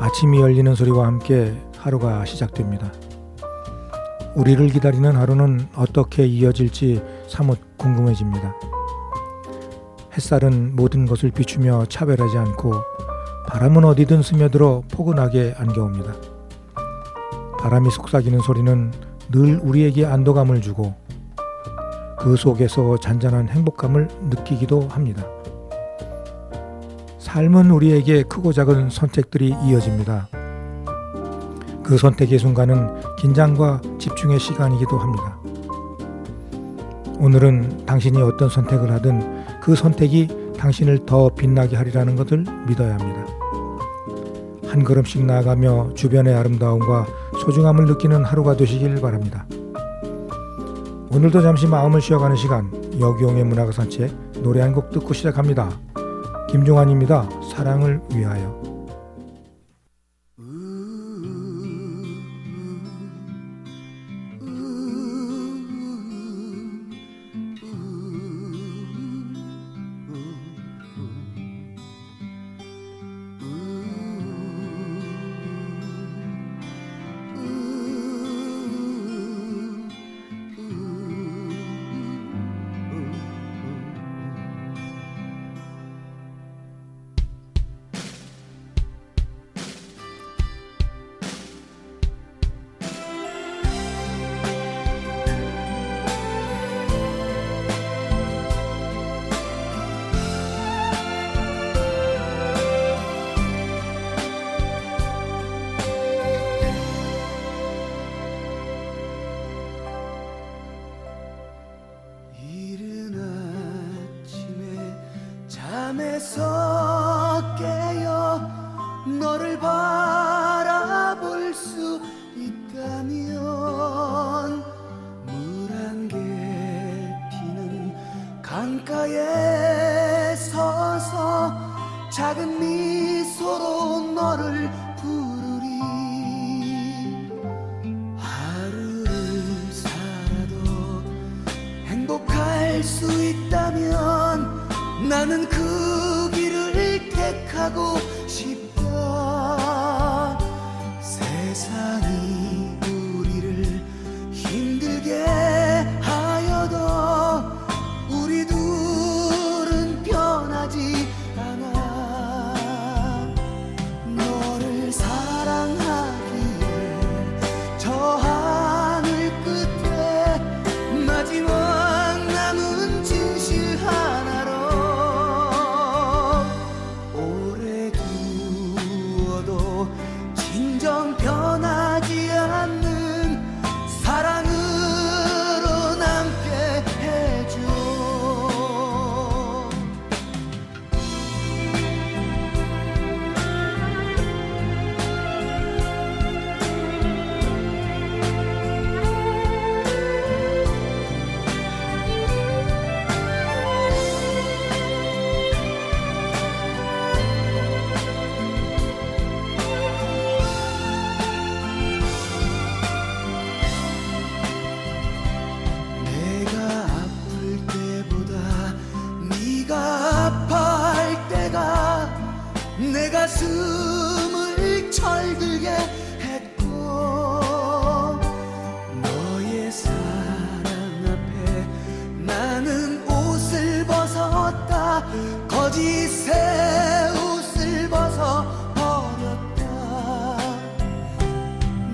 아침이 열리는 소리와 함께 하루가 시작됩니다. 우리를 기다리는 하루는 어떻게 이어질지 사뭇 궁금해집니다. 햇살은 모든 것을 비추며 차별하지 않고 바람은 어디든 스며들어 포근하게 안겨옵니다. 바람이 속삭이는 소리는 늘 우리에게 안도감을 주고 그 속에서 잔잔한 행복감을 느끼기도 합니다. 삶은 우리에게 크고 작은 선택들이 이어집니다. 그 선택의 순간은 긴장과 집중의 시간이기도 합니다. 오늘은 당신이 어떤 선택을 하든 그 선택이 당신을 더 빛나게 하리라는 것을 믿어야 합니다. 한 걸음씩 나아가며 주변의 아름다움과 소중함을 느끼는 하루가 되시길 바랍니다. 오늘도 잠시 마음을 쉬어가는 시간, 여기용의 문학의 산책, 노래 한 곡 듣고 시작합니다. 김종환입니다. 사랑을 위하여. 잠에서 깨어 너를 바라볼 수 있다면 물 안개 피는 강가에 서서 작은 미소로 너를 부르리. 하루를 살아도 행복할 수 있다면 나는 그 길을 택하고 싶다. 세상이 우리를 힘들게 하여도 우리 둘은 변하지 않아. 너를 사랑하기에 저 하늘 끝에 마지막 남은 진실 하나로 진정 변하지 않는 사랑으로 남게 해줘. 내 가슴을 철들게 했고 너의 사랑 앞에 나는 옷을 벗었다. 거짓의 옷을 벗어버렸다.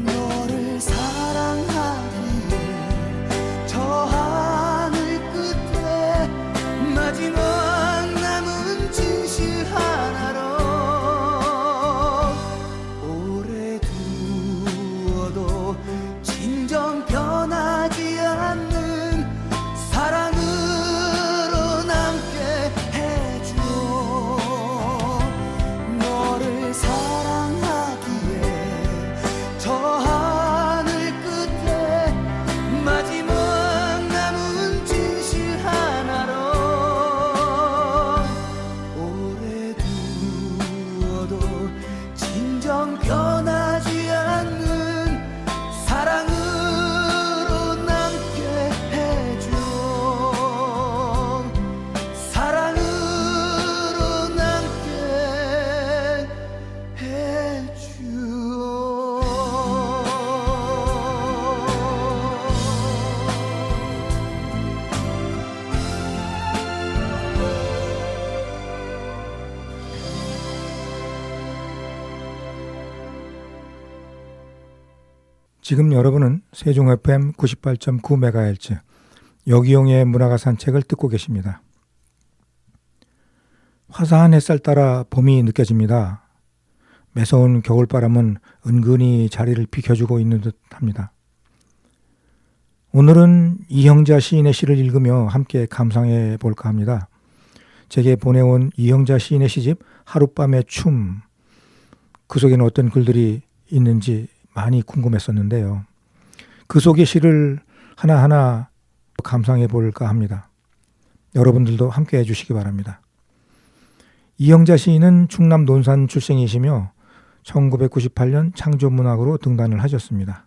너를 사랑하기에 저 하늘 끝에 마지막 남은 진실 하나로 진정 변하지 않는 사랑으로 남게 해줘. 너를 사랑하기에 저 하늘 끝에 마지막 남은 진실 하나로 지금 여러분은 세종 FM 98.9MHz 여기용의 문화가 산책을 듣고 계십니다. 화사한 햇살 따라 봄이 느껴집니다. 매서운 겨울바람은 은근히 자리를 비켜주고 있는 듯합니다. 오늘은 이형자 시인의 시를 읽으며 함께 감상해 볼까 합니다. 제게 보내온 이형자 시인의 시집 하룻밤의 춤, 그 속에는 어떤 글들이 있는지 많이 궁금했었는데요. 그 속의 시를 하나하나 감상해 볼까 합니다. 여러분들도 함께 해주시기 바랍니다. 이형자 시인은 충남 논산 출생이시며 1998년 창조문학으로 등단을 하셨습니다.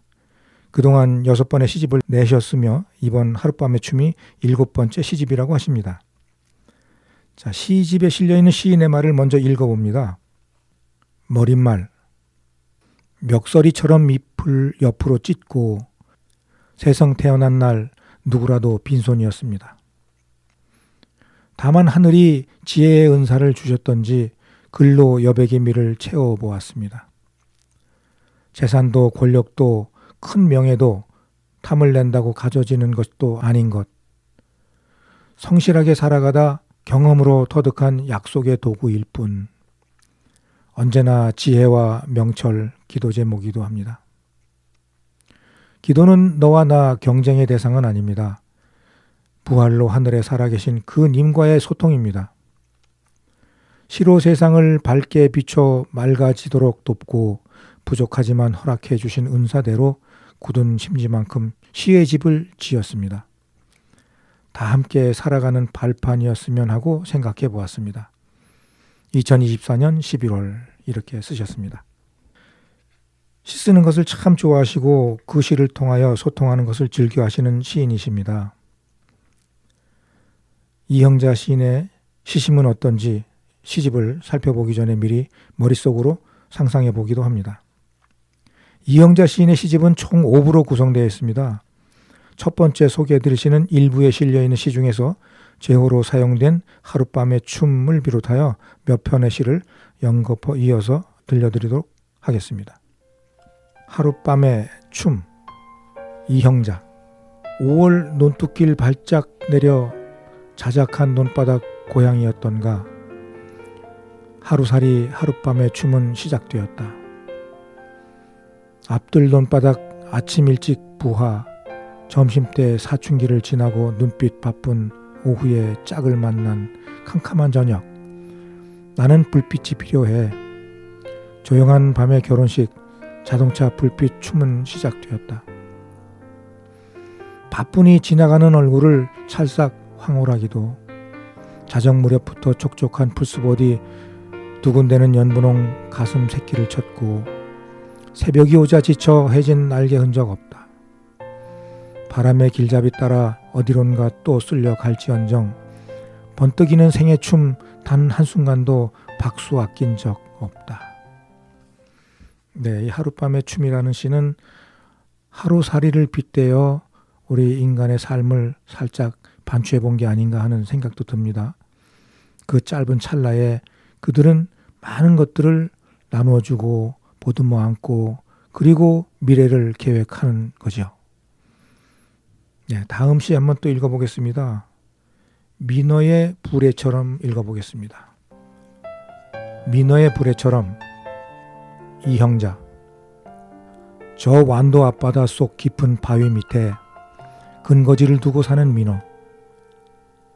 그동안 6번의 시집을 내셨으며 이번 하룻밤의 춤이 7번째 시집이라고 하십니다. 자, 시집에 실려있는 시인의 말을 먼저 읽어봅니다. 머릿말, 멱서리처럼 잎을 옆으로 찢고 세상 태어난 날 누구라도 빈손이었습니다. 다만 하늘이 지혜의 은사를 주셨던지 글로 여백의 미를 채워보았습니다. 재산도 권력도 큰 명예도 탐을 낸다고 가져지는 것도 아닌 것. 성실하게 살아가다 경험으로 터득한 약속의 도구일 뿐. 언제나 지혜와 명철 기도 제목이기도 합니다. 기도는 너와 나 경쟁의 대상은 아닙니다. 부활로 하늘에 살아계신 그 님과의 소통입니다. 시로 세상을 밝게 비춰 맑아지도록 돕고 부족하지만 허락해 주신 은사대로 굳은 심지만큼 시의 집을 지었습니다. 다 함께 살아가는 발판이었으면 하고 생각해 보았습니다. 2024년 11월 이렇게 쓰셨습니다. 시 쓰는 것을 참 좋아하시고 그 시를 통하여 소통하는 것을 즐겨하시는 시인이십니다. 이형자 시인의 시심은 어떤지 시집을 살펴보기 전에 미리 머릿속으로 상상해 보기도 합니다. 이형자 시인의 시집은 총 5부로 구성되어 있습니다. 첫 번째 소개해드릴 시는 일부에 실려있는 시 중에서 제호로 사용된 하룻밤의 춤을 비롯하여 몇 편의 시를 연거푸 이어서 들려드리도록 하겠습니다. 하룻밤의 춤, 이형자. 5월 논뚝길 발짝 내려 자작한 논바닥 고향이었던가. 하루살이 하룻밤의 춤은 시작되었다. 앞들 논바닥 아침 일찍 부하, 점심때 사춘기를 지나고 눈빛 바쁜 오후에 짝을 만난 캄캄한 저녁. 나는 불빛이 필요해. 조용한 밤의 결혼식, 자동차 불빛 춤은 시작되었다. 바쁘니 지나가는 얼굴을 찰싹 황홀하기도. 자정 무렵부터 촉촉한 풀숲어디 두근대는 연분홍 가슴 새끼를 쳤고 새벽이 오자 지쳐 해진 날개 흔적 없다. 바람의 길잡이 따라 어디론가 또 쓸려 갈지언정 번뜩이는 생의 춤 단 한순간도 박수 아낀 적 없다. 네, 이 하룻밤의 춤이라는 시는 하루살이를 빗대어 우리 인간의 삶을 살짝 반추해 본 게 아닌가 하는 생각도 듭니다. 그 짧은 찰나에 그들은 많은 것들을 나누어주고 보듬어 안고 그리고 미래를 계획하는 거죠. 네, 다음 시 한번 또 읽어보겠습니다. 민어의 불에처럼 읽어보겠습니다. 민어의 불에처럼. 이형자. 저 완도 앞바다 속 깊은 바위 밑에 근거지를 두고 사는 민어.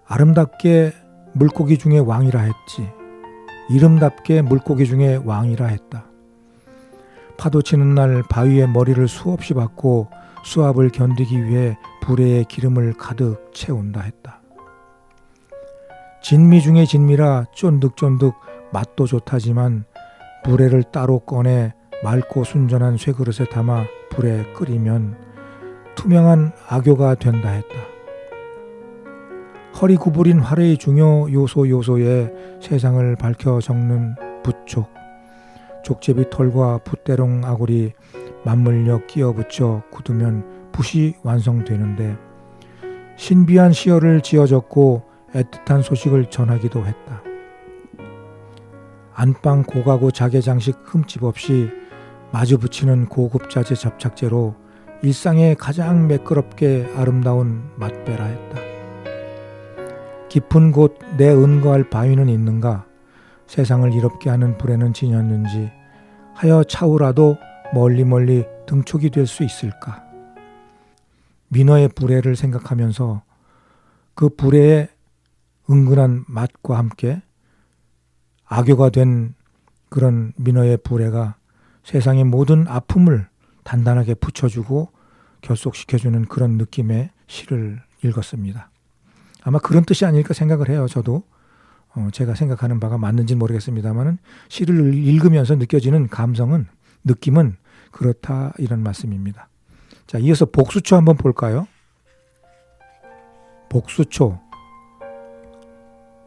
아름답게 물고기 중에 왕이라 했지. 이름답게 물고기 중에 왕이라 했다. 파도 치는 날 바위에 머리를 수없이 박고 수압을 견디기 위해 불에 기름을 가득 채운다 했다. 진미 중에 진미라 쫀득쫀득 맛도 좋다지만 불에를 따로 꺼내 맑고 순전한 쇠그릇에 담아 불에 끓이면 투명한 악교가 된다 했다. 허리 구부린 활의 중요 요소에 세상을 밝혀 적는 붓촉, 족제비 털과 붓대롱 아구리 맞물려 끼어 붙여 굳으면 붓이 완성되는데 신비한 시어를 지어졌고 애틋한 소식을 전하기도 했다. 안방 고가구 자개장식 흠집 없이 마주 붙이는 고급 자재 접착제로 일상에 가장 매끄럽게 아름다운 맛배라 했다. 깊은 곳 내 은거할 바위는 있는가? 세상을 이롭게 하는 불에는 지녔는지 하여 차후라도 멀리 등촉이 될 수 있을까? 민어의 불에를 생각하면서 그 불에의 은근한 맛과 함께 악교가 된 그런 민어의 불에가 세상의 모든 아픔을 단단하게 붙여주고 결속시켜주는 그런 느낌의 시를 읽었습니다. 아마 그런 뜻이 아닐까 생각을 해요. 저도 제가 생각하는 바가 맞는지는 모르겠습니다만 시를 읽으면서 느껴지는 감성은, 느낌은 그렇다, 이런 말씀입니다. 자, 이어서 복수초 한번 볼까요? 복수초,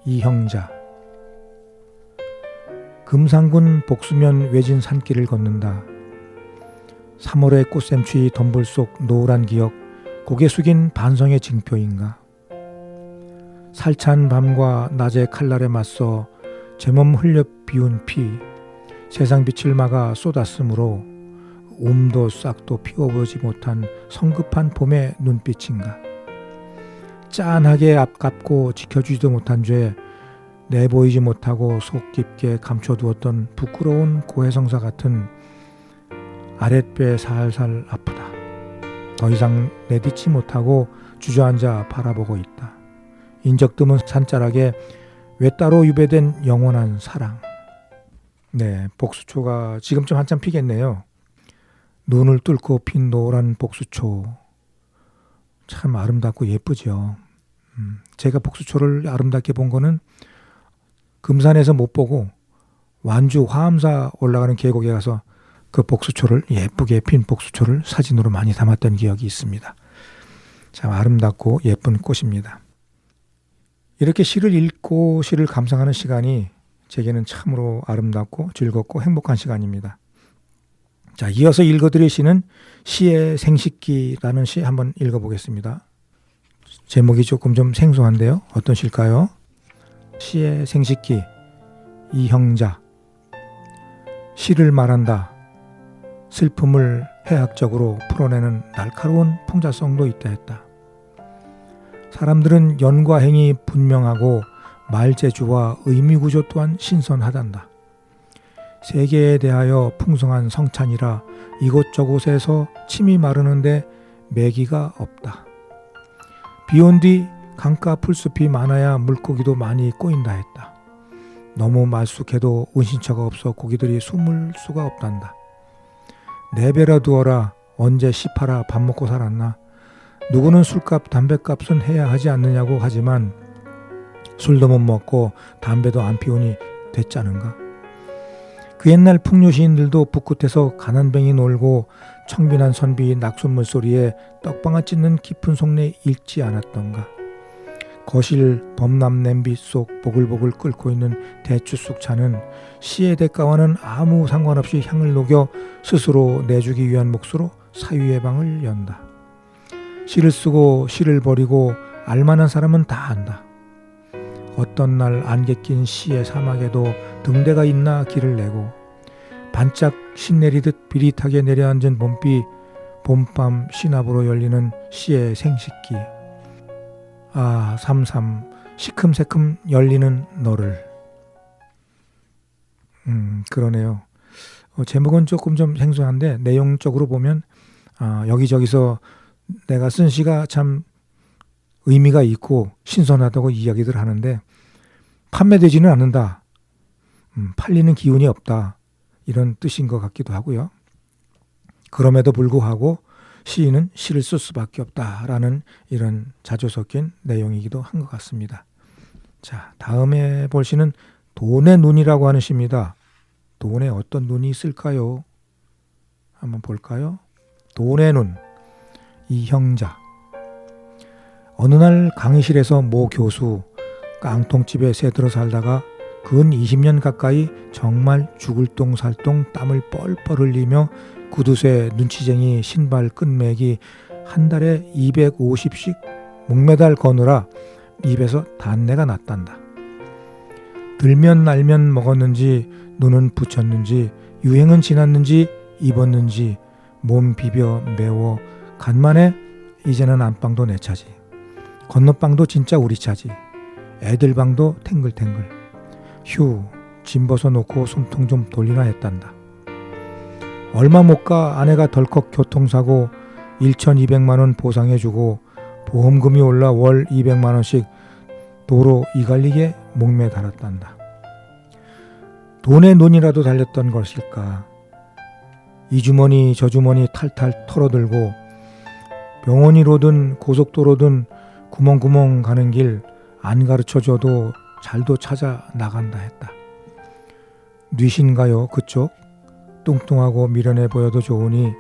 이형자. 금상군 복수면 외진 산길을 걷는다. 3월의 꽃샘추위 덤불 속 노란 기억, 고개 숙인 반성의 징표인가. 살찬 밤과 낮의 칼날에 맞서 제 몸 흘려 비운 피, 세상 빛을 막아 쏟았으므로 움도 싹도 피워보지 못한 성급한 봄의 눈빛인가. 짠하게 앞갚고 지켜주지도 못한 죄, 내보이지 못하고 속 깊게 감춰두었던 부끄러운 고해성사 같은 아랫배 살살 아프다. 더 이상 내딛지 못하고 주저앉아 바라보고 있다. 인적 드문 산자락에 외따로 유배된 영원한 사랑. 네, 복수초가 지금쯤 한참 피겠네요. 눈을 뚫고 핀 노란 복수초. 참 아름답고 예쁘죠. 제가 복수초를 아름답게 본 거는 금산에서 못 보고 완주 화암사 올라가는 계곡에 가서 그 복수초를, 예쁘게 핀 복수초를 사진으로 많이 담았던 기억이 있습니다. 참 아름답고 예쁜 꽃입니다. 이렇게 시를 읽고 시를 감상하는 시간이 제게는 참으로 아름답고 즐겁고 행복한 시간입니다. 자, 이어서 읽어드릴 시는 시의 생식기라는 시 한번 읽어보겠습니다. 제목이 조금 좀 생소한데요. 어떤 시일까요? 시의 생식기, 이형자. 시를 말한다. 슬픔을 해학적으로 풀어내는 날카로운 풍자성도 있다 했다. 사람들은 연과 행이 분명하고 말재주와 의미구조 또한 신선하단다. 세계에 대하여 풍성한 성찬이라 이곳저곳에서 침이 마르는데 매기가 없다. 비온 뒤 강가 풀숲이 많아야 물고기도 많이 꼬인다 했다. 너무 말쑥해도 은신처가 없어 고기들이 숨을 수가 없단다. 네 배라 두어라. 언제 씨 팔아 밥 먹고 살았나. 누구는 술값 담배값은 해야 하지 않느냐고 하지만 술도 못 먹고 담배도 안 피우니 됐자는가. 그 옛날 풍류 시인들도 북끝에서 가난뱅이 놀고 청빈한 선비 낙숫물 소리에 떡방아 찢는 깊은 속내 읽지 않았던가. 거실 범람 냄비 속 보글보글 끓고 있는 대추쑥 차는 시의 대가와는 아무 상관없이 향을 녹여 스스로 내주기 위한 몫으로 사유의 방을 연다. 시를 쓰고 시를 버리고 알만한 사람은 다 안다. 어떤 날 안개 낀 시의 사막에도 등대가 있나 길을 내고 반짝 신내리듯 비릿하게 내려앉은 봄비, 봄밤 신압으로 열리는 시의 생식기. 아, 삼삼 시큼새큼 열리는 너를. 그러네요. 제목은 조금 좀 생소한데 내용적으로 보면 여기저기서 내가 쓴 시가 참 의미가 있고 신선하다고 이야기들 하는데 판매되지는 않는다. 팔리는 기운이 없다. 이런 뜻인 것 같기도 하고요. 그럼에도 불구하고 시인은 시를 쓸 수밖에 없다라는 이런 자조 섞인 내용이기도 한 것 같습니다. 자, 다음에 볼 시는 돈의 눈이라고 하는 시입니다. 돈에 어떤 눈이 있을까요? 한번 볼까요? 돈의 눈, 이형자. 어느 날 강의실에서 모 교수 깡통집에 새들어 살다가 근 20년 가까이 정말 죽을 똥 살 똥 땀을 뻘뻘 흘리며 구두쇠 눈치쟁이 신발 끈매기 한 달에 250씩 목매달 거느라 입에서 단내가 났단다. 들면 날면 먹었는지 눈은 붙였는지 유행은 지났는지 입었는지 몸 비벼 매워 간만에 이제는 안방도 내 차지. 건너방도 진짜 우리 차지. 애들 방도 탱글탱글. 휴, 짐 벗어놓고 숨통 좀 돌리나 했단다. 얼마 못 가 아내가 덜컥 교통사고 1,200만 원 보상해주고 보험금이 올라 월 200만 원씩 도로 이갈리게 목매 달았단다. 돈에 눈이라도 달렸던 것일까. 이 주머니 저 주머니 탈탈 털어들고 병원이로든 고속도로든 구멍구멍 가는 길 안 가르쳐줘도 잘도 찾아 나간다 했다. 뉘신가요 그쪽? 뚱뚱하고 미련해 보여도 좋으니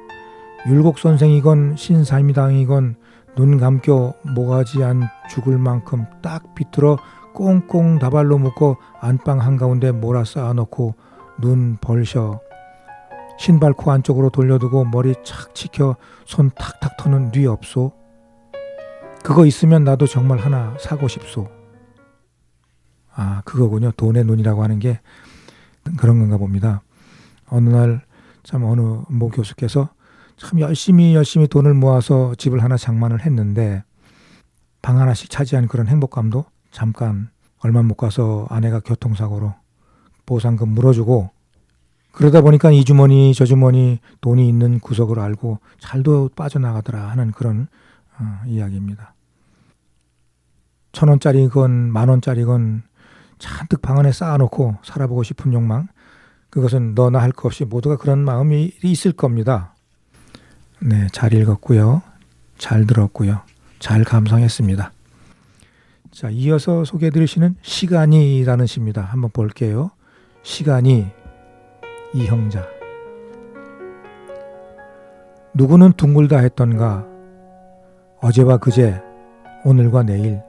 율곡선생이건 신사임당이건 눈 감겨 모가지 안 죽을 만큼 딱 비틀어 꽁꽁 다발로 묶어 안방 한가운데 몰아 쌓아놓고 눈 벌셔 신발 코 안쪽으로 돌려두고 머리 착 치켜 손 탁탁 터는 뉘 없소? 그거 있으면 나도 정말 하나 사고 싶소. 아, 그거군요. 돈의 눈이라고 하는 게 그런 건가 봅니다. 어느 날 참 어느 모 교수께서 참 열심히 돈을 모아서 집을 하나 장만을 했는데 방 하나씩 차지한 그런 행복감도 잠깐 얼마 못 가서 아내가 교통사고로 보상금 물어주고 그러다 보니까 이 주머니 저 주머니 돈이 있는 구석을 알고 잘도 빠져나가더라 하는 그런 이야기입니다. 1,000원짜리건 10,000원짜리건 잔뜩 방 안에 쌓아놓고 살아보고 싶은 욕망, 그것은 너나 할 것 없이 모두가 그런 마음이 있을 겁니다. 네, 잘 읽었고요. 잘 들었고요. 잘 감상했습니다. 자, 이어서 소개해드릴 시는 시간이라는 시입니다. 한번 볼게요. 시간이 이형자. 누구는 둥글다 했던가 어제와 그제 오늘과 내일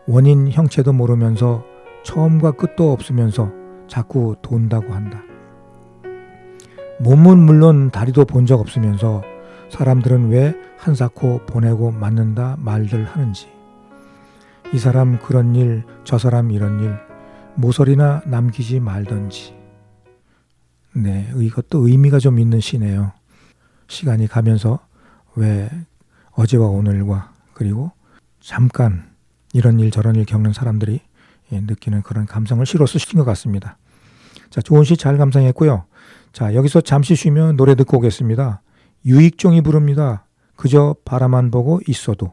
원인 형체도 모르면서 처음과 끝도 없으면서 자꾸 돈다고 한다. 몸은 물론 다리도 본 적 없으면서 사람들은 왜 한사코 보내고 맞는다 말들 하는지, 이 사람 그런 일 저 사람 이런 일 모서리나 남기지 말던지. 네, 이것도 의미가 좀 있는 시네요. 시간이 가면서 왜 어제와 오늘과 그리고 잠깐 이런 일 저런 일 겪는 사람들이 느끼는 그런 감성을 시로써 시킨 것 같습니다. 자, 좋은 시 잘 감상했고요. 자, 여기서 잠시 쉬면 노래 듣고 오겠습니다. 유익종이 부릅니다. 그저 바라만 보고 있어도.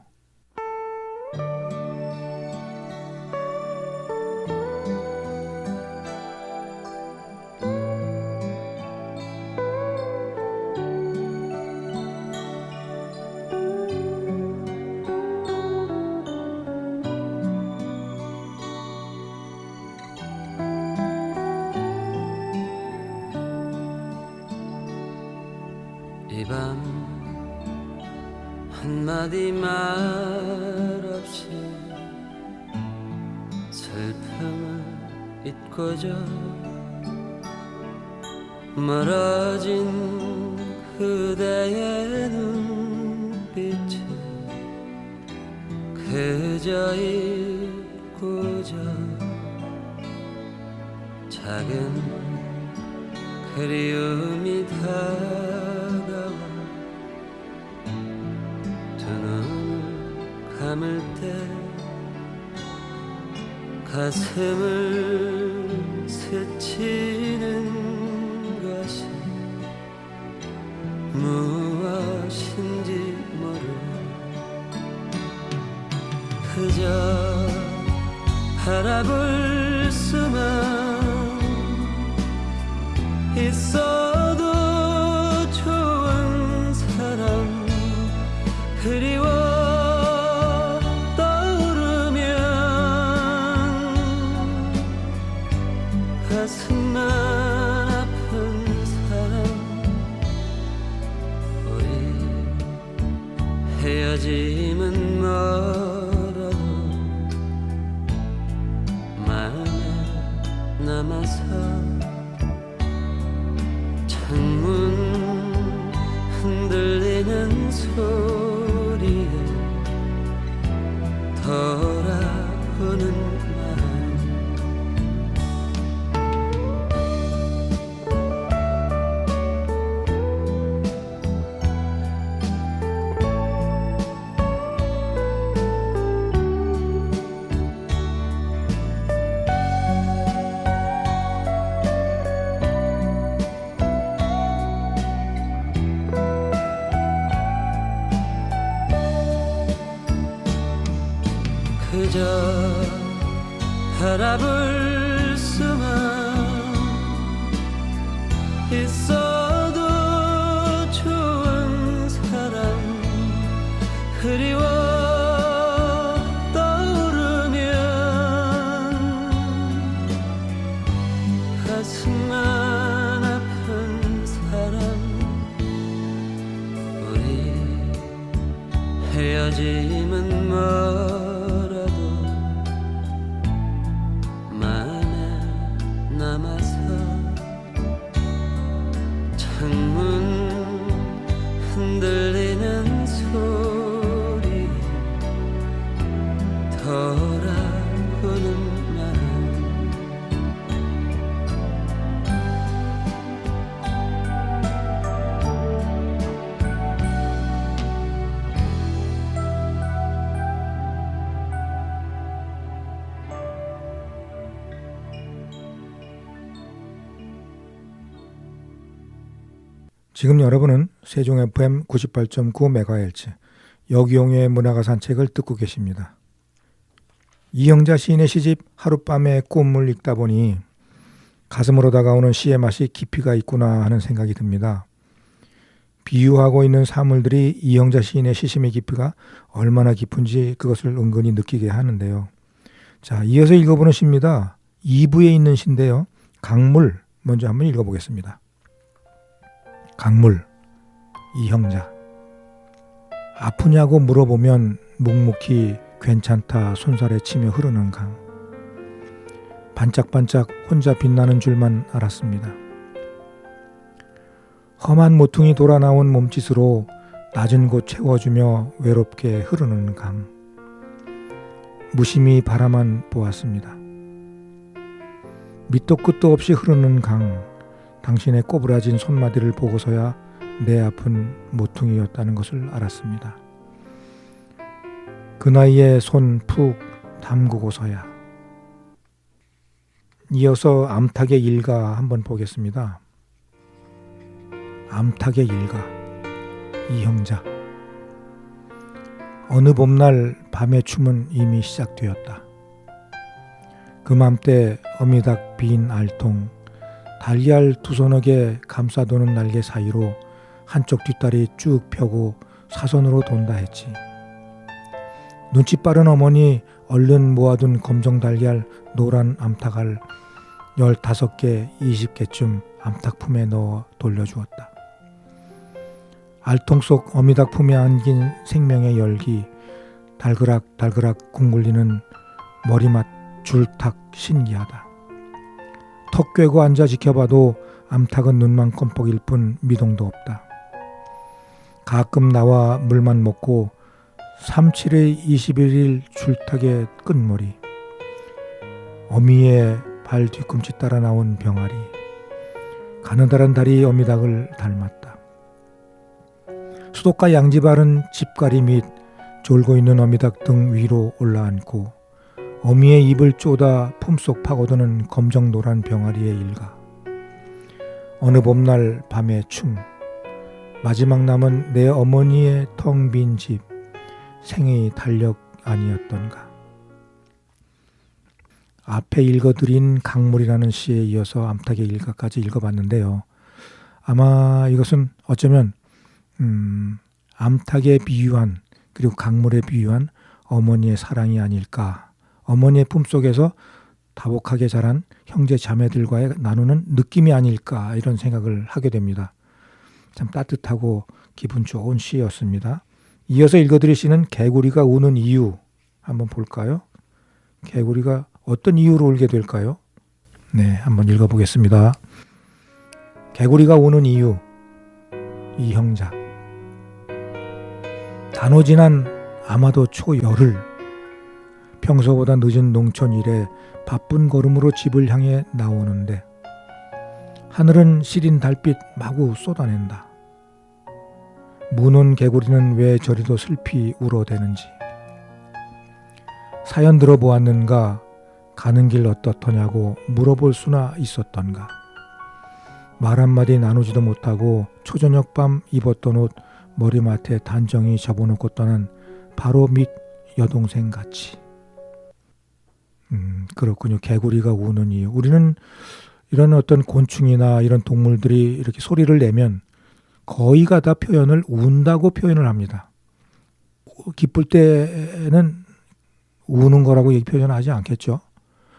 이 밤 한마디 말 없이 슬픔을 잊고자 멀어진 그대의 눈빛에 그저 잊고자 작은 그리움이 다가와 두 눈을 감을 때 가슴을 스치는 것이 무엇인지 모르 그저 바라볼 수만 있어도 좋은 사람 그리워 떠오르면 가슴만 아픈 사람 우리 헤어짐은 멀어도 마음에 남아서 창문 흔들리는 소리에 돌아오는 마음 그저 바라볼 수만 있어도 좋은 사람 그리워 떠오르면 가슴만 아픈 사람 우리 헤어짐은 뭐라도 마음에 남아서 창문 흔들리는 소리 돌아보는 마음 지금 여러분은 세종 FM 98.9MHz 여기용의 문화가 산책을 듣고 계십니다. 이형자 시인의 시집 하룻밤의 꿈을 읽다 보니 가슴으로 다가오는 시의 맛이 깊이가 있구나 하는 생각이 듭니다. 비유하고 있는 사물들이 이형자 시인의 시심의 깊이가 얼마나 깊은지 그것을 은근히 느끼게 하는데요. 자, 이어서 읽어보는 시입니다. 2부에 있는 시인데요. 강물 먼저 한번 읽어보겠습니다. 강물, 이형자. 아프냐고 물어보면 묵묵히 괜찮다 손살에 치며 흐르는 강. 반짝반짝 혼자 빛나는 줄만 알았습니다. 험한 모퉁이 돌아 나온 몸짓으로 낮은 곳 채워주며 외롭게 흐르는 강. 무심히 바라만 보았습니다. 밑도 끝도 없이 흐르는 강. 당신의 꼬부라진 손마디를 보고서야 내 아픈 모퉁이였다는 것을 알았습니다. 그 나이에 손 푹 담그고서야. 이어서 암탉의 일가 한번 보겠습니다. 암탉의 일가, 이형자. 어느 봄날 밤의 춤은 이미 시작되었다. 그맘때 어미닭 빈 알통, 달걀 두 서너개 감싸도는 날개 사이로 한쪽 뒷다리 쭉 펴고 사선으로 돈다 했지. 눈치 빠른 어머니 얼른 모아둔 검정 달걀 노란 암탉알 15개, 20개쯤 암탉 품에 넣어 돌려주었다. 알통 속 어미닭 품에 안긴 생명의 열기, 달그락 둥글리는 머리맡 줄탁 신기하다. 턱 꿰고 앉아 지켜봐도 암탉은 눈만 껌뻑일 뿐 미동도 없다. 가끔 나와 물만 먹고 37의 21일 줄탁의 끝머리, 어미의 발 뒤꿈치 따라 나온 병아리, 가느다란 다리 어미닭을 닮았다. 수도가 양지바른 집가리 및 졸고 있는 어미닭 등 위로 올라앉고 어미의 입을 쪼다 품속 파고드는 검정노란 병아리의 일가. 어느 봄날 밤의 춤, 마지막 남은 내 어머니의 텅 빈 집, 생의 달력 아니었던가. 앞에 읽어드린 강물이라는 시에 이어서 암탉의 일가까지 읽어봤는데요. 아마 이것은 어쩌면 암탉에 비유한, 그리고 강물에 비유한 어머니의 사랑이 아닐까. 어머니의 품속에서 다복하게 자란 형제 자매들과의 나누는 느낌이 아닐까, 이런 생각을 하게 됩니다. 참 따뜻하고 기분 좋은 시였습니다. 이어서 읽어드릴 시는 개구리가 우는 이유 한번 볼까요? 개구리가 어떤 이유로 울게 될까요? 네, 한번 읽어보겠습니다. 개구리가 우는 이유, 이형자. 단오지난 아마도 초열흘, 평소보다 늦은 농촌 일에 바쁜 걸음으로 집을 향해 나오는데 하늘은 시린 달빛 마구 쏟아낸다. 무는 개구리는 왜 저리도 슬피 울어대는지. 사연 들어보았는가, 가는 길 어떻더냐고 물어볼 수나 있었던가. 말 한마디 나누지도 못하고 초저녁 밤 입었던 옷 머리맡에 단정히 접어놓고 떠난 바로 밑 여동생 같이. 그렇군요. 개구리가 우는 이유. 우리는 이런 어떤 곤충이나 이런 동물들이 이렇게 소리를 내면 거의가 다 표현을 운다고 표현을 합니다. 기쁠 때는 우는 거라고 표현하지 않겠죠.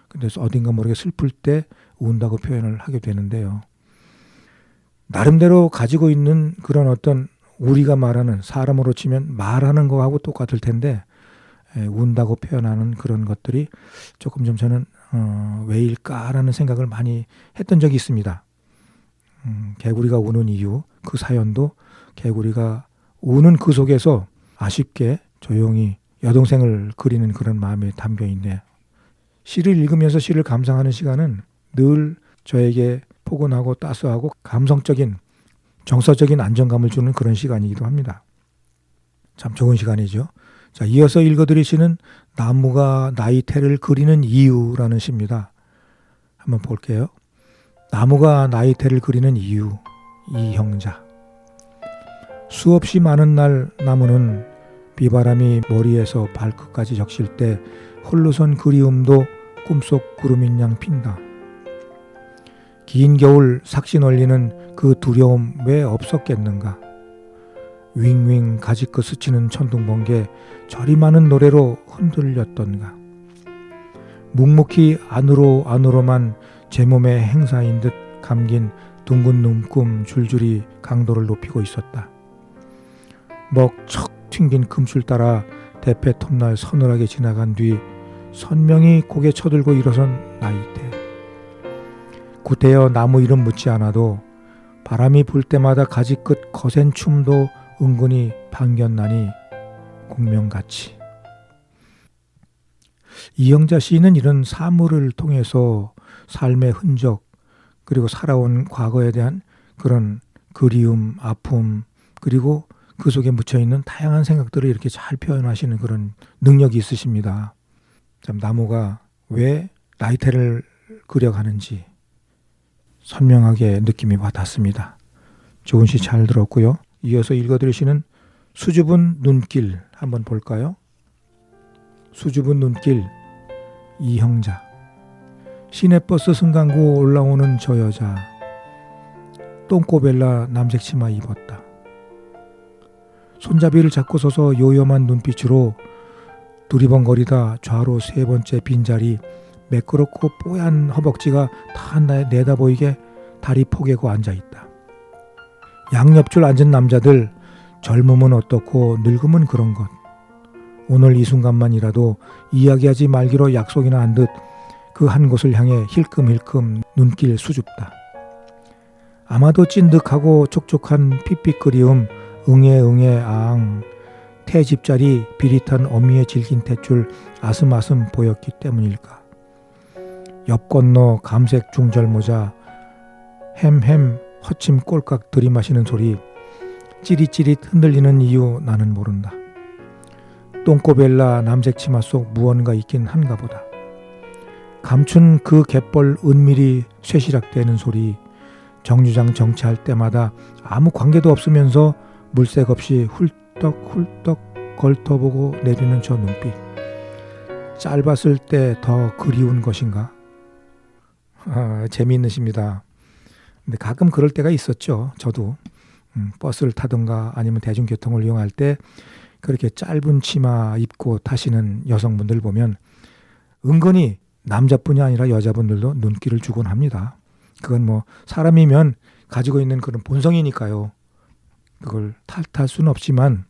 그래서 어딘가 모르게 슬플 때 운다고 표현을 하게 되는데요. 나름대로 가지고 있는 그런 어떤 우리가 말하는, 사람으로 치면 말하는 거하고 똑같을 텐데 운다고 표현하는 그런 것들이 조금 좀 저는 왜일까라는 생각을 많이 했던 적이 있습니다. 개구리가 우는 이유, 그 사연도 개구리가 우는 그 속에서 아쉽게 조용히 여동생을 그리는 그런 마음이 담겨 있네요. 시를 읽으면서 시를 감상하는 시간은 늘 저에게 포근하고 따스하고 감성적인, 정서적인 안정감을 주는 그런 시간이기도 합니다. 참 좋은 시간이죠. 자, 이어서 읽어드릴 시는 나무가 나이테를 그리는 이유라는 시입니다. 한번 볼게요. 나무가 나이테를 그리는 이유, 이형자. 수없이 많은 날 나무는 비바람이 머리에서 발끝까지 적실 때 홀로선 그리움도 꿈속 구름인 양 핀다. 긴 겨울 삭시 널리는 그 두려움 왜 없었겠는가. 윙윙 가지끝 스치는 천둥번개 저리 많은 노래로 흔들렸던가. 묵묵히 안으로만 제 몸의 행사인 듯 감긴 둥근 눈금 줄줄이 강도를 높이고 있었다. 먹척 튕긴 금줄 따라 대패 톱날 서늘하게 지나간 뒤 선명히 고개 쳐들고 일어선 나이테. 구태여 나무 이름 묻지 않아도 바람이 불 때마다 가지끝 거센 춤도 은근히 반겼나니 공명같이. 이형자 시인은 이런 사물을 통해서 삶의 흔적, 그리고 살아온 과거에 대한 그런 그리움, 아픔, 그리고 그 속에 묻혀있는 다양한 생각들을 이렇게 잘 표현하시는 그런 능력이 있으십니다. 참 나무가 왜 나이테를 그려가는지 선명하게 느낌이 와닿습니다. 좋은 시 잘 들었고요. 이어서 읽어드릴 시는 수줍은 눈길 한번 볼까요? 수줍은 눈길, 이형자. 시내버스 승강구 올라오는 저 여자. 똥꼬벨라 남색 치마 입었다. 손잡이를 잡고 서서 요염한 눈빛으로 두리번거리다 좌로 세 번째 빈자리, 매끄럽고 뽀얀 허벅지가 다 내다 보이게 다리 포개고 앉아있다. 양옆줄 앉은 남자들, 젊음은 어떻고 늙음은 그런 것. 오늘 이 순간만이라도 이야기하지 말기로 약속이나 한 듯 그 한 곳을 향해 힐끔힐끔 눈길 수줍다. 아마도 찐득하고 촉촉한 핏빛 그리움, 응애 앙, 태집자리 비릿한 어미의 질긴 탯줄 아슴아슴 보였기 때문일까. 옆 건너 감색 중절모자, 햄 허침 꼴깍 들이마시는 소리, 찌릿찌릿 흔들리는 이유 나는 모른다. 똥꼬벨라 남색 치마 속 무언가 있긴 한가 보다. 감춘 그 갯벌 은밀히 쇠시락대는 소리, 정류장 정차할 때마다 아무 관계도 없으면서 물색 없이 훌떡훌떡 걸터보고 내리는 저 눈빛. 짧았을 때 더 그리운 것인가? 재미있으십니다. 근데 가끔 그럴 때가 있었죠. 저도 버스를 타든가 아니면 대중교통을 이용할 때 그렇게 짧은 치마 입고 타시는 여성분들 보면 은근히 남자뿐이 아니라 여자분들도 눈길을 주곤 합니다. 그건 뭐 사람이면 가지고 있는 그런 본성이니까요. 그걸 탓할 수는 없지만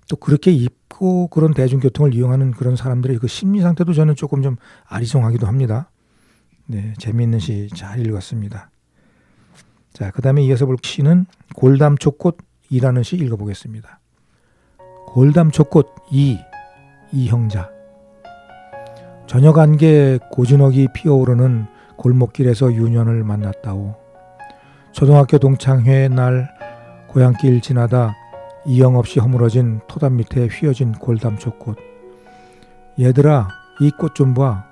또 그렇게 입고 그런 대중교통을 이용하는 그런 사람들의 그 심리 상태도 저는 조금 좀 아리송하기도 합니다. 네, 재미있는 시 잘 읽었습니다. 자, 그 다음에 이어서 볼 시는 골담초꽃이라는 시 읽어보겠습니다. 골담초꽃 이형자. 저녁 안개 고즈넉이 피어오르는 골목길에서 유년을 만났다오. 초등학교 동창회의 날 고향길 지나다 이영없이 허물어진 토담 밑에 휘어진 골담초꽃. 얘들아, 이 꽃 좀 봐.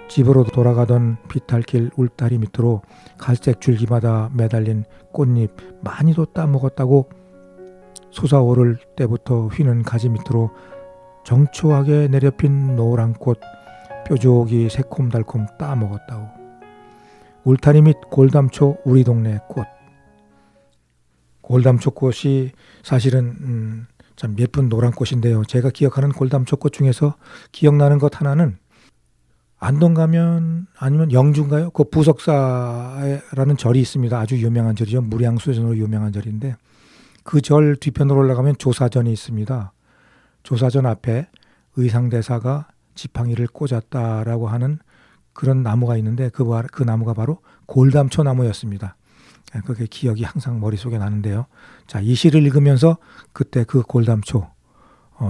집으로 돌아가던 비탈길 울다리 밑으로 갈색 줄기마다 매달린 꽃잎 많이도 따먹었다고 솟아오를 때부터 휘는 가지 밑으로 정초하게 내려핀 노란 꽃, 뾰족이 새콤달콤 따먹었다오. 울타리 및 골담초 우리 동네 꽃. 골담초 꽃이 사실은 참 예쁜 노란 꽃인데요. 제가 기억하는 골담초 꽃 중에서 기억나는 것 하나는 안동 가면 아니면 영주인가요? 그 부석사라는 절이 있습니다. 아주 유명한 절이죠. 무량수전으로 유명한 절인데 그 절 뒤편으로 올라가면 조사전이 있습니다. 조사전 앞에 의상대사가 지팡이를 꽂았다라고 하는 그런 나무가 있는데 그 나무가 바로 골담초 나무였습니다. 그게 기억이 항상 머릿속에 나는데요. 자, 이 시를 읽으면서 그때 그 골담초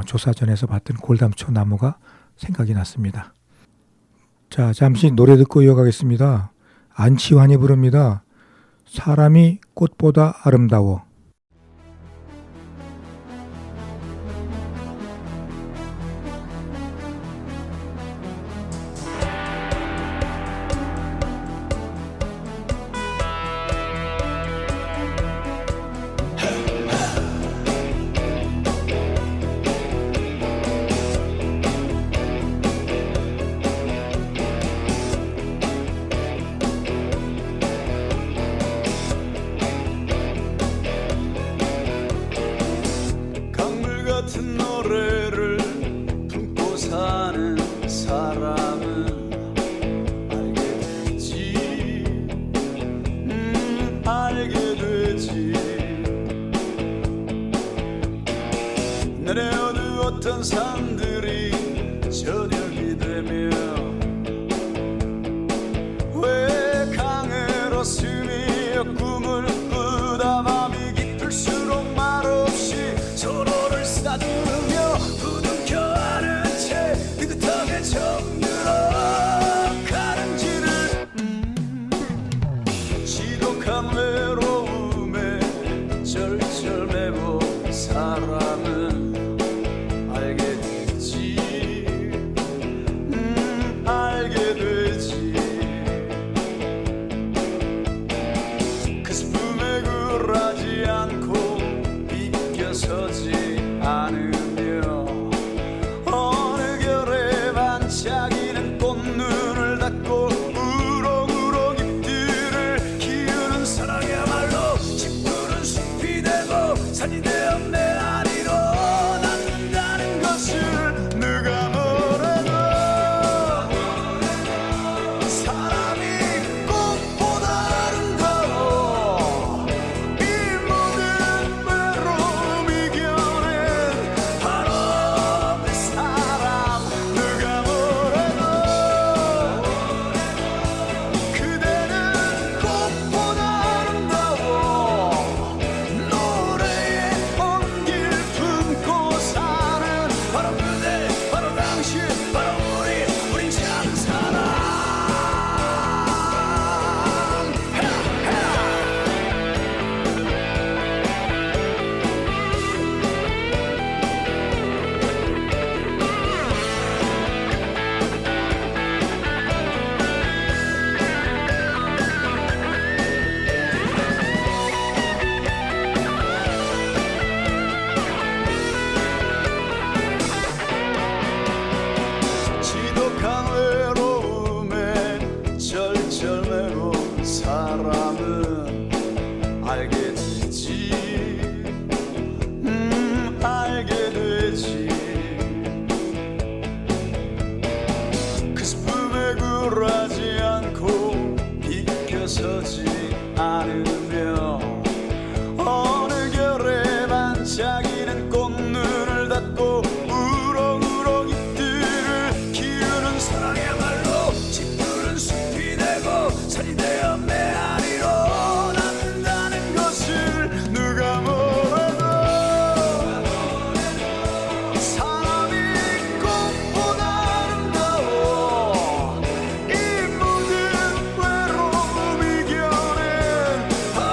조사전에서 봤던 골담초 나무가 생각이 났습니다. 자, 잠시 노래 듣고 이어가겠습니다. 안치환이 부릅니다. 사람이 꽃보다 아름다워. 강물 같은 노래를 품고 사는 사람은 알게 되지, 알게 되지. 내려두었던 산들이 저녁이 되면 왜 강으로 스며 꿈을 꾸다 밤이 깊을수록 말없이 서로를 쓰다듬으며 부둥켜 안은 채 느긋하게 정들어 가는지를 지독한 외로움에 절절매고 사람은 알게 되지, 알게 되지. 그 슬픔에 굴하지 않고 비껴서지 않으며 어느 결에 반짝이는 꽃눈을 닫고 우렁우렁 잎들을 키우는 사랑이야말로 짙푸른 숲이 되고 산이 되어 내 안으로 낳는다는 것을 누가 뭐래도 사람이 꽃보다 아름다워. 이 모든 외로움 이겨낸 바로 그 사람 누가 뭐래도 그대는 꽃보다 아름다워. 노래에 온길 품고 사는 바로 그대, 바로 당신, 바로 우린 장사랑. 지독한 외로움에 절절매고 사람은 알게 되지, 알게 되지. 그 슬픔에 굴하지 않고 비껴서지 않으며 어느 결에 반짝이는 꽃눈을 닫고 우렁우렁 잎들을 키우는 사랑이야말로 짙푸른 숲이 되고 산이 되어 내 안으로 낳는다는 것을 누가 뭐래도 사람이 꽃보다 아름다워. 이 모든 외로움 이겨낸 바로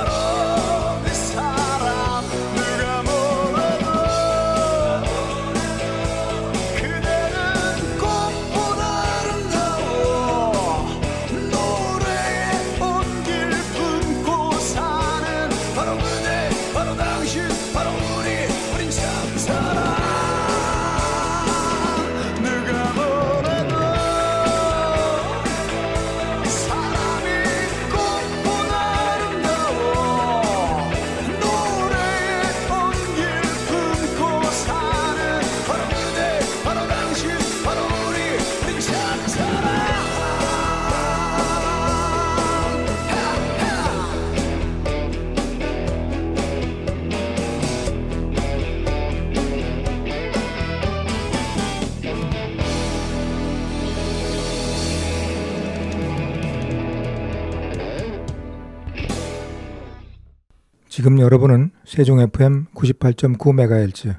지금 여러분은 세종 FM 98.9MHz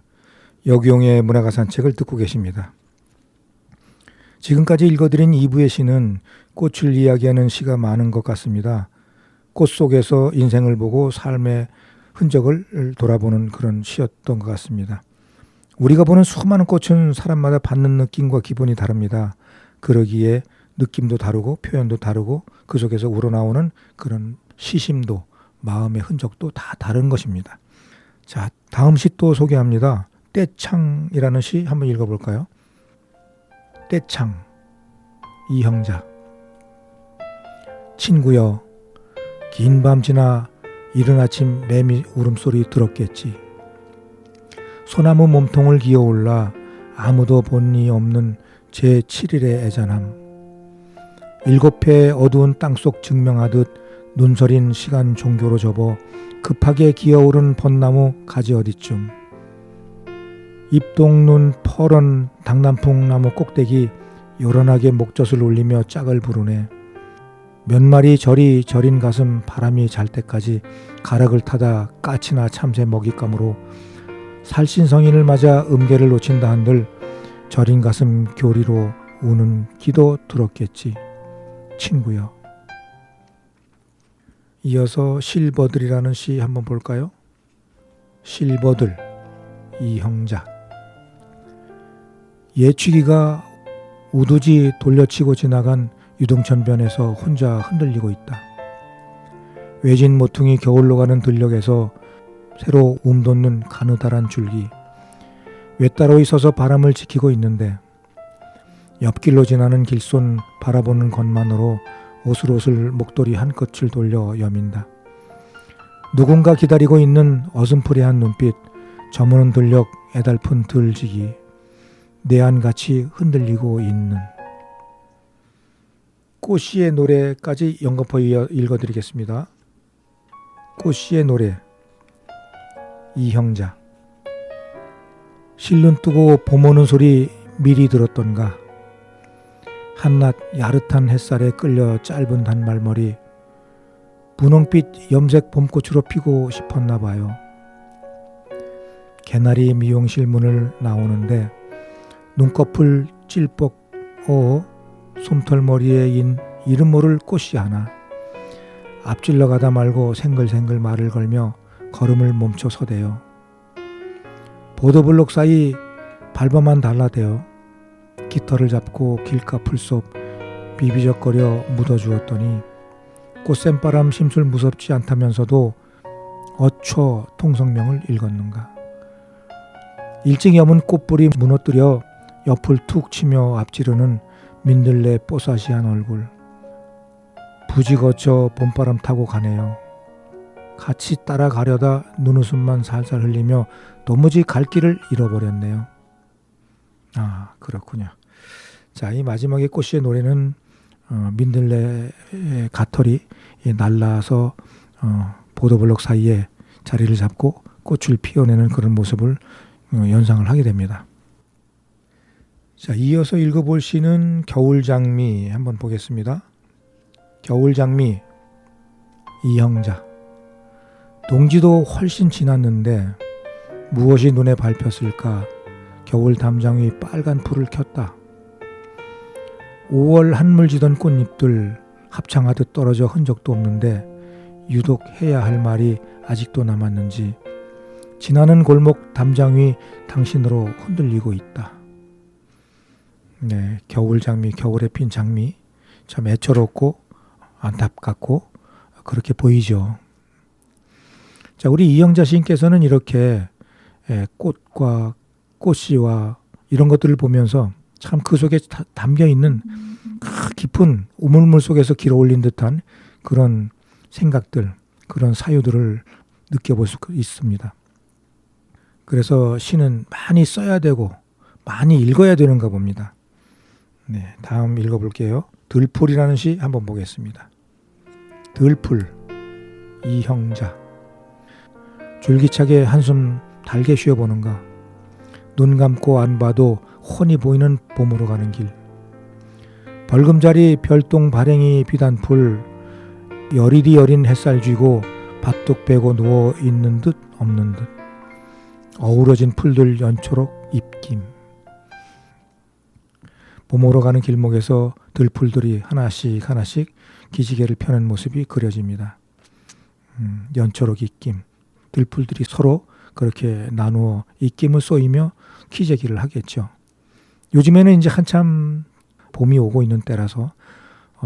여기용의 문화가 산책을 듣고 계십니다. 지금까지 읽어드린 2부의 시는 꽃을 이야기하는 시가 많은 것 같습니다. 꽃 속에서 인생을 보고 삶의 흔적을 돌아보는 그런 시였던 것 같습니다. 우리가 보는 수많은 꽃은 사람마다 받는 느낌과 기분이 다릅니다. 그러기에 느낌도 다르고 표현도 다르고 그 속에서 우러나오는 그런 시심도 마음의 흔적도 다 다른 것입니다. 자, 다음 시 또 소개합니다. 떼창이라는 시 한번 읽어볼까요? 떼창, 이형자. 친구여, 긴 밤 지나 이른 아침 매미 울음소리 들었겠지. 소나무 몸통을 기어올라 아무도 본이 없는 제7일의 애잔함. 7회 어두운 땅속 증명하듯 눈서린 시간 종교로 접어 급하게 기어오른 벚나무 가지 어디쯤. 입동눈 퍼런 당남풍나무 꼭대기 요란하게 목젖을 울리며 짝을 부르네. 몇 마리 절이 절인 가슴 바람이 잘 때까지 가락을 타다 까치나 참새 먹잇감으로 살신성인을 맞아 음계를 놓친다 한들 절인 가슴 교리로 우는 기도 들었겠지. 친구여. 이어서 실버들이라는 시 한번 볼까요? 실버들, 이형자. 예취기가 우두지 돌려치고 지나간 유등천변에서 혼자 흔들리고 있다. 외진 모퉁이 겨울로 가는 들녘에서 새로 움돋는 가느다란 줄기. 외따로 있어서 바람을 지키고 있는데 옆길로 지나는 길손 바라보는 것만으로 오슬오슬 목도리 한 끝을 돌려 여민다. 누군가 기다리고 있는 어슴푸레한 눈빛, 저무는 들녘 애달픈 들지기, 내안같이 흔들리고 있는. 꽃씨의 노래까지 연거푸 읽어드리겠습니다. 꽃씨의 노래, 이형자. 실눈 뜨고 봄 오는 소리 미리 들었던가. 한낮 야릇한 햇살에 끌려 짧은 단말머리, 분홍빛 염색 봄꽃으로 피고 싶었나 봐요. 개나리 미용실 문을 나오는데 눈꺼풀 찔뻑 솜털머리에 인 이름 모를 꽃이 하나. 앞질러 가다 말고 생글생글 말을 걸며 걸음을 멈춰 서대요. 보도블록 사이 밟아만 달라대요. 깃털을 잡고 길가 풀숲 비비적거려 묻어주었더니 꽃샘바람 심술 무섭지 않다면서도 어초 통성명을 읽었는가. 일찍 여문 꽃불이 무너뜨려 옆을 툭 치며 앞지르는 민들레 뽀사시한 얼굴. 부지 거쳐 봄바람 타고 가네요. 같이 따라가려다 눈웃음만 살살 흘리며 도무지 갈 길을 잃어버렸네요. 아, 그렇군요. 자, 이 마지막에 꽃씨의 노래는 민들레의 가털이 날라서 보도블록 사이에 자리를 잡고 꽃을 피워내는 그런 모습을 연상을 하게 됩니다. 자, 이어서 읽어볼 시는 겨울장미 한번 보겠습니다. 겨울장미, 이형자. 동지도 훨씬 지났는데 무엇이 눈에 밟혔을까. 겨울 담장 위 빨간 불을 켰다. 5월 한물 지던 꽃잎들 합창하듯 떨어져 흔적도 없는데 유독 해야 할 말이 아직도 남았는지 지나는 골목 담장 위 당신으로 흔들리고 있다. 네, 겨울 장미, 겨울에 핀 장미 참 애처롭고 안타깝고 그렇게 보이죠. 자, 우리 이형자 시인께서는 이렇게 꽃과 꽃씨와 이런 것들을 보면서 참 그 속에 담겨있는 깊은 우물물 속에서 길어올린 듯한 그런 생각들, 그런 사유들을 느껴볼 수 있습니다. 그래서 시는 많이 써야 되고 많이 읽어야 되는가 봅니다. 네, 다음 읽어볼게요. 들풀이라는 시 한번 보겠습니다. 들풀, 이형자. 줄기차게 한숨 달게 쉬어보는가. 눈 감고 안 봐도 훤히 보이는 봄으로 가는 길. 벌금자리 별똥 발행이 비단 풀, 여리리 여린 햇살 쥐고 밭둑 빼고 누워 있는 듯 없는 듯 어우러진 풀들 연초록 입김. 봄으로 가는 길목에서 들풀들이 하나씩 하나씩 기지개를 펴는 모습이 그려집니다. 연초록 입김. 들풀들이 서로 그렇게 나누어 입김을 쏘이며 기재기를 하겠죠. 요즘에는 이제 한참 봄이 오고 있는 때라서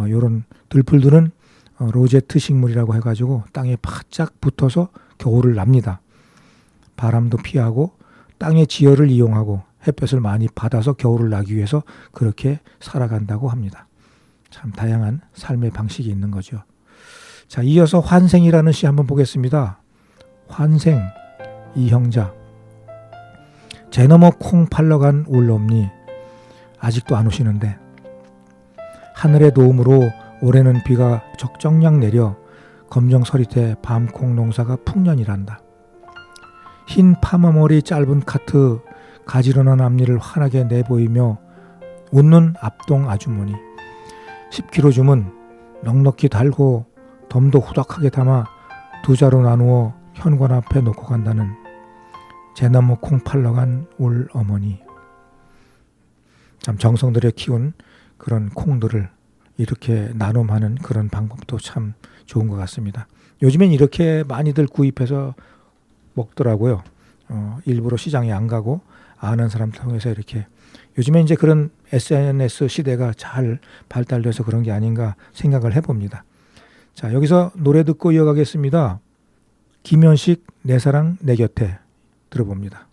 이런 들풀들은 로제트 식물이라고 해가지고 땅에 바짝 붙어서 겨울을 납니다. 바람도 피하고 땅의 지열을 이용하고 햇볕을 많이 받아서 겨울을 나기 위해서 그렇게 살아간다고 합니다. 참 다양한 삶의 방식이 있는 거죠. 자, 이어서 환생이라는 시 한번 보겠습니다. 환생, 이형자. 제 너머 콩 팔러간 울옵니. 아직도 안 오시는데 하늘의 도움으로 올해는 비가 적정량 내려 검정서리태 밤콩 농사가 풍년이란다. 흰 파마머리 짧은 카트 가지런한 앞니를 환하게 내보이며 웃는 앞동 아주머니. 10kg 주문 넉넉히 달고 덤도 후덕하게 담아 두 자로 나누어 현관 앞에 놓고 간다는 제나무 콩 팔러 간 울 어머니. 참 정성 들여 키운 그런 콩들을 이렇게 나눔하는 그런 방법도 참 좋은 것 같습니다. 요즘엔 이렇게 많이들 구입해서 먹더라고요. 일부러 시장에 안 가고 아는 사람 통해서 이렇게. 요즘에 이제 그런 SNS 시대가 잘 발달돼서 그런 게 아닌가 생각을 해봅니다. 자, 여기서 노래 듣고 이어가겠습니다. 김현식 내 사랑 내 곁에 들어봅니다.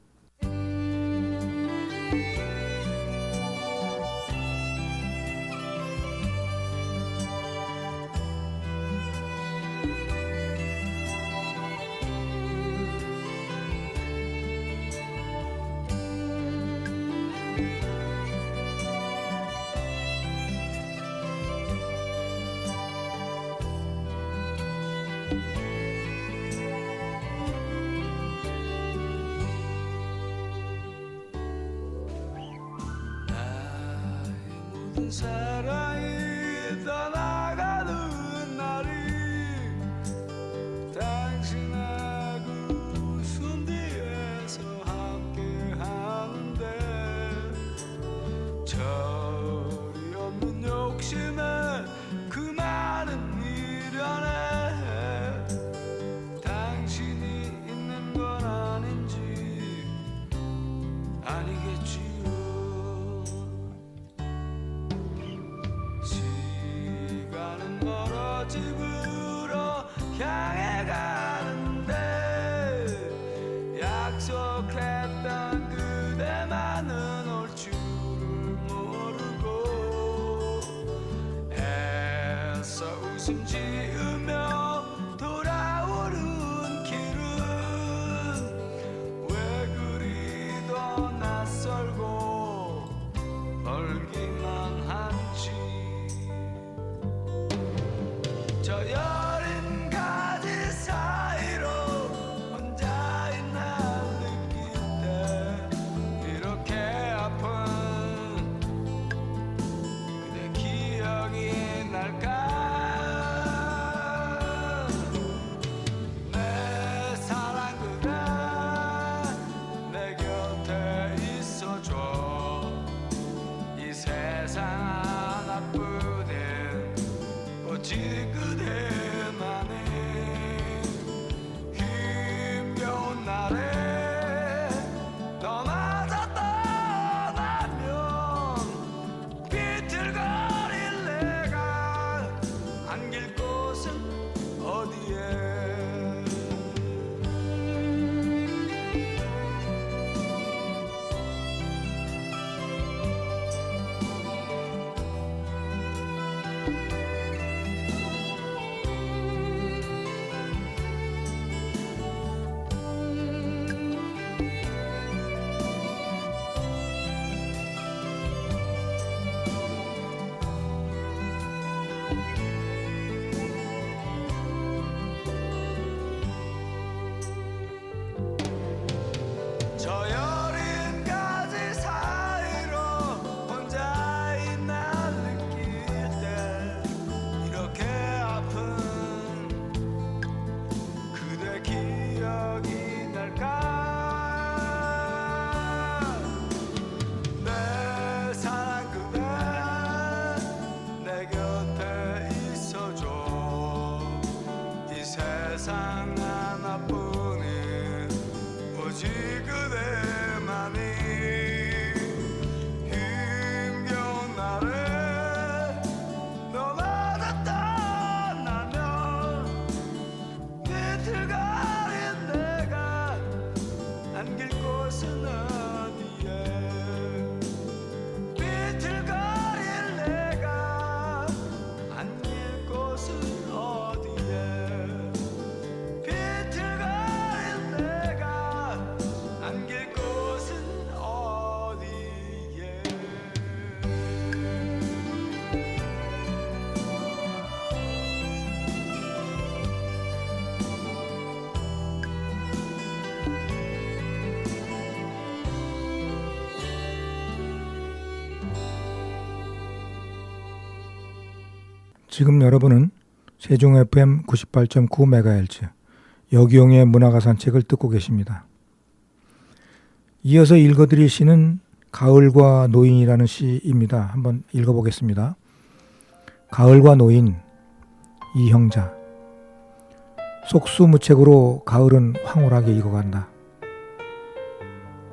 사랑이 떠나가는 날이 당신하고 숨 뒤에서 함께 하는데 절이 없는 욕심에 그 많은 미련에 당신이 있는 건 아닌지 아니겠지요. 시간은 멀어 집으로 향해 가는데 약속했던 그대만은 올 줄을 모르고 애써 웃음 지으며 돌아오는 길은 왜 그리도 낯설고 멀기만 한지. 저 여린 가지 사이로 혼자 있나 느낄 때 이렇게 아픈 그대 기억이 날까. 내 사랑 그대 내 곁에 있어줘. 이 세상 하나뿐인 오직 그대만의 힘겨운 날에 너마저 떠나면 비틀거릴 내가 안길 곳은 어디에. 세상 하나뿐인 오직 그대만이 힘겨운 날에 너마저 떠나면 비틀거린 내가 안길 곳은 어디에 비틀거릴 내가 안길 곳은 어디에 비틀거릴 내가 안길 곳은 어디에 지금 여러분은 세종 FM 98.9MHz 여기용의 문화가 산책을 듣고 계십니다. 이어서 읽어드릴 시는 가을과 노인이라는 시입니다. 한번 읽어보겠습니다. 가을과 노인, 이형자. 속수무책으로 가을은 황홀하게 익어간다.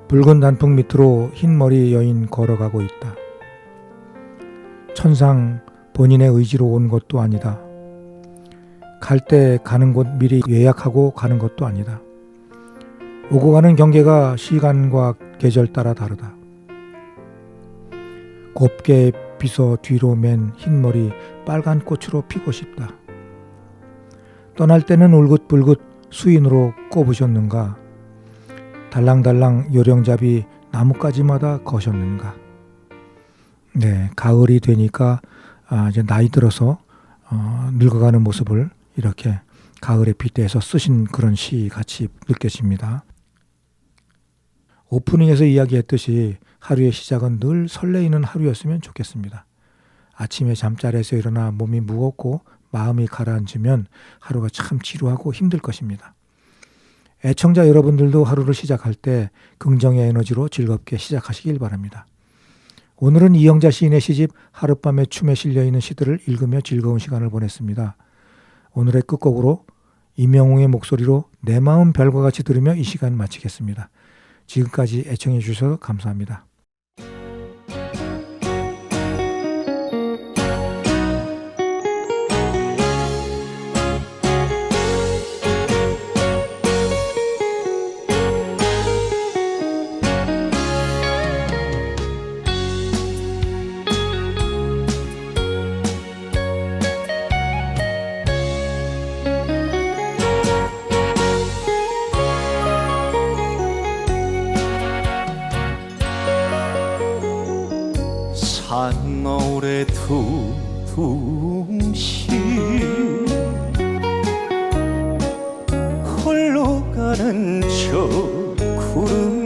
붉은 단풍 밑으로 흰머리 여인 걸어가고 있다. 천상 본인의 의지로 온 것도 아니다. 갈 때 가는 곳 미리 예약하고 가는 것도 아니다. 오고 가는 경계가 시간과 계절 따라 다르다. 곱게 빗어 뒤로 맨 흰머리 빨간 꽃으로 피고 싶다. 떠날 때는 울긋불긋 수인으로 꼽으셨는가? 달랑달랑 요령잡이 나뭇가지마다 거셨는가? 네, 가을이 되니까 이제 나이 들어서 늙어가는 모습을 이렇게 가을에 빗대서 쓰신 그런 시 같이 느껴집니다. 오프닝에서 이야기했듯이 하루의 시작은 늘 설레이는 하루였으면 좋겠습니다. 아침에 잠자리에서 일어나 몸이 무겁고 마음이 가라앉으면 하루가 참 지루하고 힘들 것입니다. 애청자 여러분들도 하루를 시작할 때 긍정의 에너지로 즐겁게 시작하시길 바랍니다. 오늘은 이형자 시인의 시집 하룻밤의 춤에 실려있는 시들을 읽으며 즐거운 시간을 보냈습니다. 오늘의 끝곡으로 임영웅의 목소리로 내 마음 별과 같이 들으며 이 시간 마치겠습니다. 지금까지 애청해 주셔서 감사합니다. 산노을의 두둥실 홀로 가는 저 구름